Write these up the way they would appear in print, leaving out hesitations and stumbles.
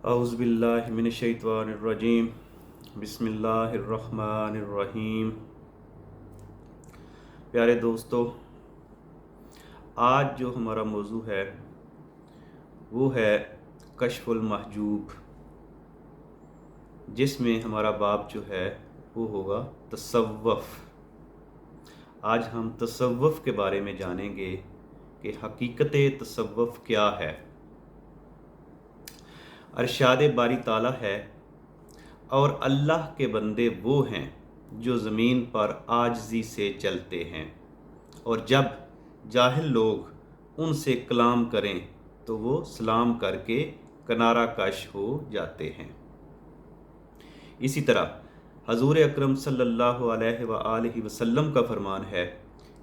अऊज़ु बिल्लाहि मिनश्शैतानिर्रजीम बिस्मिल्लाहिर्रहमानिर्रहीम। प्यारे दोस्तों, आज जो हमारा मौजू है वो है कश्फुल महजूब, जिसमें हमारा बाब जो है वो होगा तसव्वुफ़। आज हम तसव्वुफ़ के बारे में जानेंगे कि हकीकत तसव्वुफ़ क्या है। अरशाद बारी ताला है, और अल्लाह के बंदे वो हैं जो ज़मीन पर आजिज़ी से चलते हैं, और जब जाहिल लोग उनसे कलाम करें तो वो सलाम करके किनारा कश हो जाते हैं। इसी तरह हजूर अकरम सल्लल्लाहु अलैहि वसल्लम का फरमान है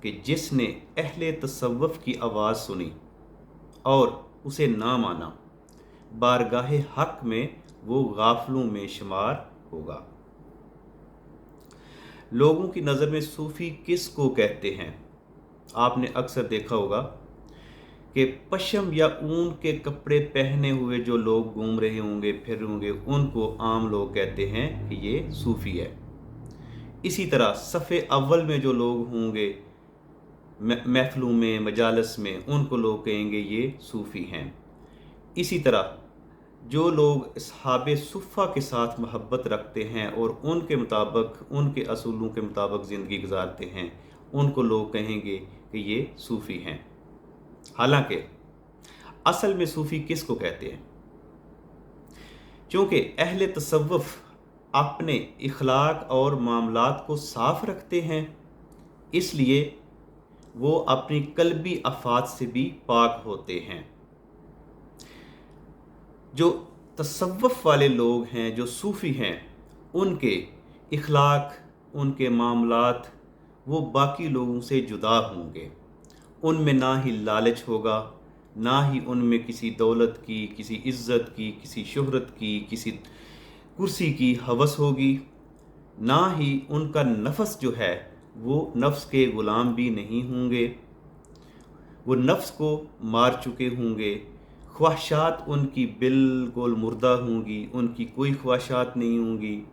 कि जिसने अहले तसव्वुफ़ की आवाज़ सुनी और उसे ना माना, बारगाहे हक में वो गाफलों में शुमार होगा। लोगों की नज़र में सूफ़ी किस को कहते हैं? आपने अक्सर देखा होगा कि पश्म या ऊन के कपड़े पहने हुए जो लोग घूम रहे होंगे, फिर रहे होंगे, उनको आम लोग कहते हैं कि ये सूफ़ी है। इसी तरह सफ़े अव्वल में जो लोग होंगे महफिलों में, मजालस में, उनको लोग कहेंगे ये सूफ़ी हैं। इसी तरह जो लोग असहाबे सुफ़ा के साथ मोहब्बत रखते हैं और उनके मुताबिक, उनके असूलों के मुताबिक ज़िंदगी गुजारते हैं, उनको लोग कहेंगे कि ये सूफ़ी हैं। हालांकि असल में सूफ़ी किस को कहते हैं? क्योंकि अहले तसव्वुफ़ अपने इखलाक और मामलात को साफ़ रखते हैं, इसलिए वो अपनी कल्बी आफात से भी पाक होते हैं। जो तसव्वुफ़ वाले लोग हैं, जो सूफ़ी हैं, उनके इखलाक, उनके मामलात वो बाकी लोगों से जुदा होंगे। उनमें ना ही लालच होगा, ना ही उनमें किसी दौलत की, किसी इज़्ज़त की, किसी शोहरत की, किसी कुर्सी की हवस होगी। ना ही उनका नफ्स जो है वो नफ्स के ग़ुलाम भी नहीं होंगे, वो नफ्स को मार चुके होंगे। ख्वाहिशात उनकी बिल्कुल मुर्दा होंगी, उनकी कोई ख्वाहिशात नहीं होंगी।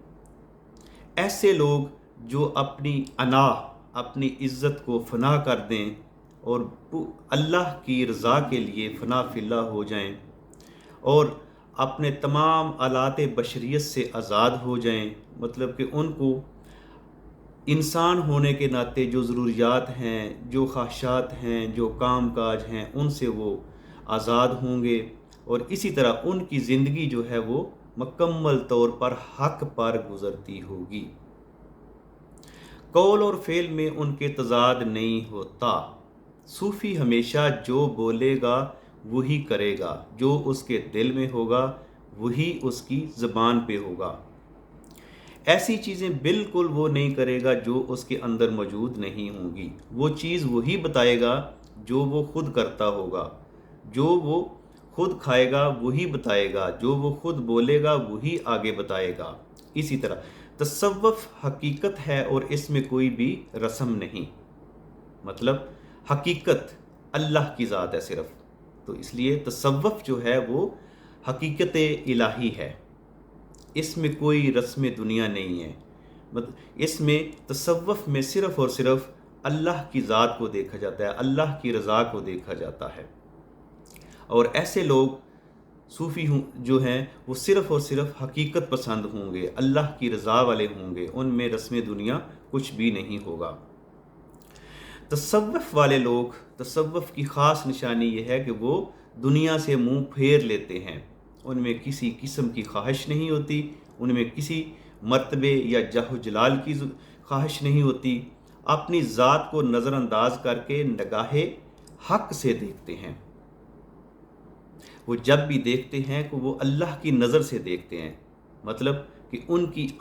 ऐसे लोग जो अपनी अना, अपनी इज़्ज़त को फ़ना कर दें और अल्लाह की रज़ा के लिए फ़ना फ़िल्ला हो जाएं और अपने तमाम आलात बशरियत से आज़ाद हो जाएं, मतलब कि उनको इंसान होने के नाते जो ज़रूरियात हैं, जो ख्वाहिशात हैं, जो काम काज हैं, उनसे वो आज़ाद होंगे और इसी तरह उनकी ज़िंदगी जो है वो मुकम्मल तौर पर हक पर गुज़रती होगी। कौल और फ़ेल में उनके तज़ाद नहीं होता। सूफ़ी हमेशा जो बोलेगा वही करेगा, जो उसके दिल में होगा वही उसकी ज़बान पे होगा। ऐसी चीज़ें बिल्कुल वो नहीं करेगा जो उसके अंदर मौजूद नहीं होंगी। वो चीज़ वही बताएगा जो वो खुद करता होगा, जो वो खुद खाएगा वही बताएगा, जो वो खुद बोलेगा वही आगे बताएगा। इसी तरह तसव्वुफ़ हकीकत है और इसमें कोई भी रस्म नहीं, मतलब हकीकत अल्लाह की ज़ात है सिर्फ। तो इसलिए तसव्वुफ़ जो है वो हकीकत इलाही है, इसमें कोई रस्म दुनिया नहीं है। मतलब इसमें तसव्वुफ़ में सिर्फ़ और सिर्फ अल्लाह की ज़ात को देखा जाता है, अल्लाह की रज़ा को देखा जाता है। और ऐसे लोग सूफ़ी जो हैं वो सिर्फ़ और सिर्फ हकीकत पसंद होंगे, अल्लाह की रज़ा वाले होंगे, उनमें रस्म दुनिया कुछ भी नहीं होगा। तसव्वुफ़ वाले लोग, तसव्वुफ़ की ख़ास निशानी ये है कि वो दुनिया से मुंह फेर लेते हैं। उनमें किसी किस्म की ख्वाहिश नहीं होती, उनमें किसी मर्तबे या जाह जलाल की ख्वाहिश नहीं होती। अपनी ज़ात को नज़रअंदाज करके निगाहे हक से देखते हैं। वो जब भी देखते हैं कि वो अल्लाह की नज़र से देखते हैं, मतलब कि उनकी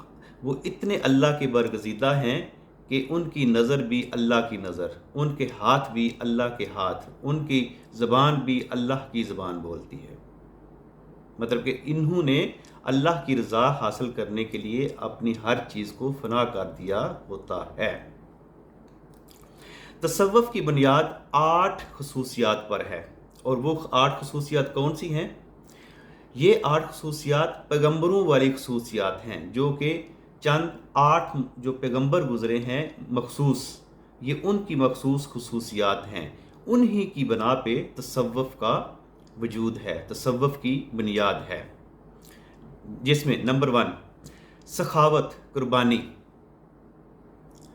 वो इतने अल्लाह के बरगज़ीदा हैं कि उनकी नज़र भी अल्लाह की नज़र, उनके हाथ भी अल्लाह के हाथ, उनकी ज़बान भी अल्लाह की ज़बान बोलती है। मतलब कि इन्होंने अल्लाह की रज़ा हासिल करने के लिए अपनी हर चीज़ को फ़ना कर दिया होता है। तसव्वुफ़ की बुनियाद 8 ख़ुसूसियात पर है, और वो 8 ख़ुसूसियात कौन सी हैं? یہ 8 خصوصیات پیغمبروں والی خصوصیات ہیں، جو کہ چند 8 جو پیغمبر گزرے ہیں مخصوص، یہ ان کی مخصوص خصوصیات ہیں، انہی کی بنا پہ تصوف کا وجود ہے، تصوف کی بنیاد ہے، جس میں نمبر 1 سخاوت قربانی۔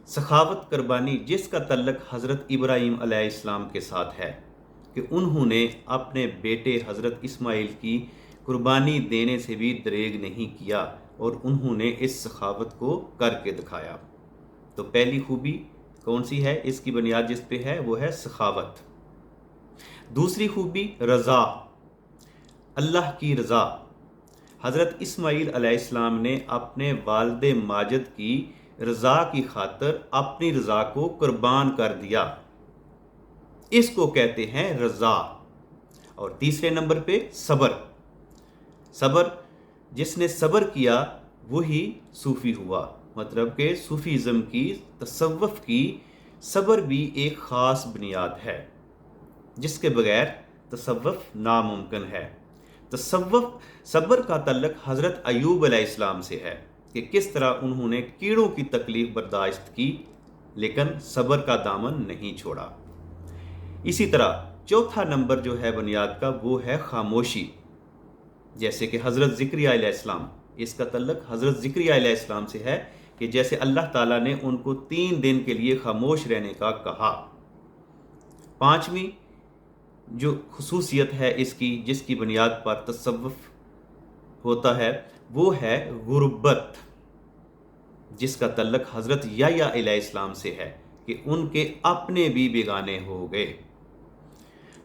سخاوت قربانی جس کا تعلق حضرت ابراہیم علیہ السلام کے ساتھ ہے، کہ انہوں نے اپنے بیٹے حضرت اسماعیل کی قربانی دینے سے بھی دریغ نہیں کیا، اور انہوں نے اس سخاوت کو کر کے دکھایا۔ تو پہلی خوبی کون سی ہے اس کی بنیاد جس پہ ہے، وہ ہے سخاوت۔ دوسری خوبی رضا، اللہ کی رضا۔ حضرت اسماعیل علیہ السلام نے اپنے والد ماجد کی رضا کی خاطر اپنی رضا کو قربان کر دیا، اس کو کہتے ہیں رضا۔ اور تیسرے نمبر پہ صبر۔ صبر، جس نے صبر کیا وہی صوفی ہوا، مطلب کہ صوفیزم کی، تصوف کی صبر بھی ایک خاص بنیاد ہے، جس کے بغیر تصوف ناممکن ہے۔ تصوف صبر کا تعلق حضرت ایوب علیہ السلام سے ہے، کہ کس طرح انہوں نے کیڑوں کی تکلیف برداشت کی لیکن صبر کا دامن نہیں چھوڑا۔ اسی طرح چوتھا نمبر جو ہے بنیاد کا، وہ ہے خاموشی، جیسے کہ حضرت زکریا علیہ السلام، اس کا تعلق حضرت زکریا علیہ السلام سے ہے، کہ جیسے اللہ تعالیٰ نے ان کو 3 دن کے لیے خاموش رہنے کا کہا۔ پانچویں جو خصوصیت ہے اس کی، جس کی بنیاد پر تصوف ہوتا ہے، وہ ہے غربت، جس کا تعلق حضرت یحییٰ علیہ السلام سے ہے، کہ ان کے اپنے بھی بیگانے ہو گئے۔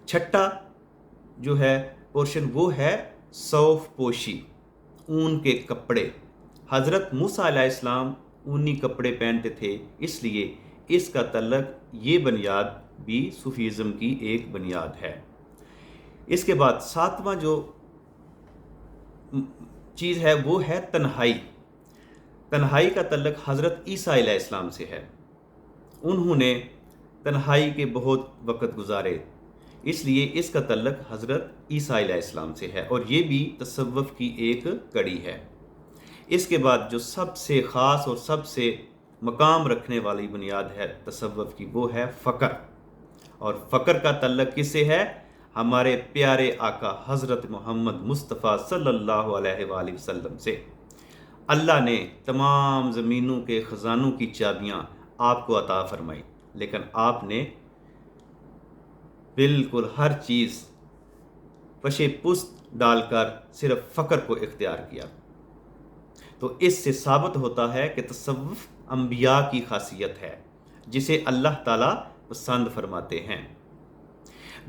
چھٹا جو ہے پورشن، وہ ہے صوف پوشی، اون کے کپڑے۔ حضرت موسیٰ علیہ السلام اونی کپڑے پہنتے تھے، اس لیے اس کا تعلق، یہ بنیاد بھی صوفیزم کی ایک بنیاد ہے۔ اس کے بعد 7واں جو چیز ہے وہ ہے تنہائی۔ تنہائی کا تعلق حضرت عیسیٰ علیہ السلام سے ہے، انہوں نے تنہائی کے بہت وقت گزارے، اس لیے اس کا تعلق حضرت عیسیٰ علیہ السلام سے ہے، اور یہ بھی تصوف کی ایک کڑی ہے۔ اس کے بعد جو سب سے خاص اور سب سے مقام رکھنے والی بنیاد ہے تصوف کی، وہ ہے فقر۔ اور فقر کا تعلق کس سے ہے؟ ہمارے پیارے آقا حضرت محمد مصطفیٰ صلی اللہ علیہ وآلہ وسلم سے۔ اللہ نے تمام زمینوں کے خزانوں کی چابیاں آپ کو عطا فرمائی، لیکن آپ نے بالکل ہر چیز پشے پست ڈال کر صرف فقر کو اختیار کیا۔ تو اس سے ثابت ہوتا ہے کہ تصوف انبیاء کی خاصیت ہے، جسے اللہ تعالیٰ پسند فرماتے ہیں۔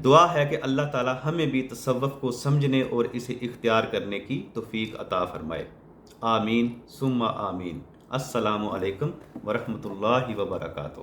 دعا ہے کہ اللہ تعالیٰ ہمیں بھی تصوف کو سمجھنے اور اسے اختیار کرنے کی توفیق عطا فرمائے۔ آمین ثم آمین۔ السلام علیکم ورحمۃ اللہ وبرکاتہ۔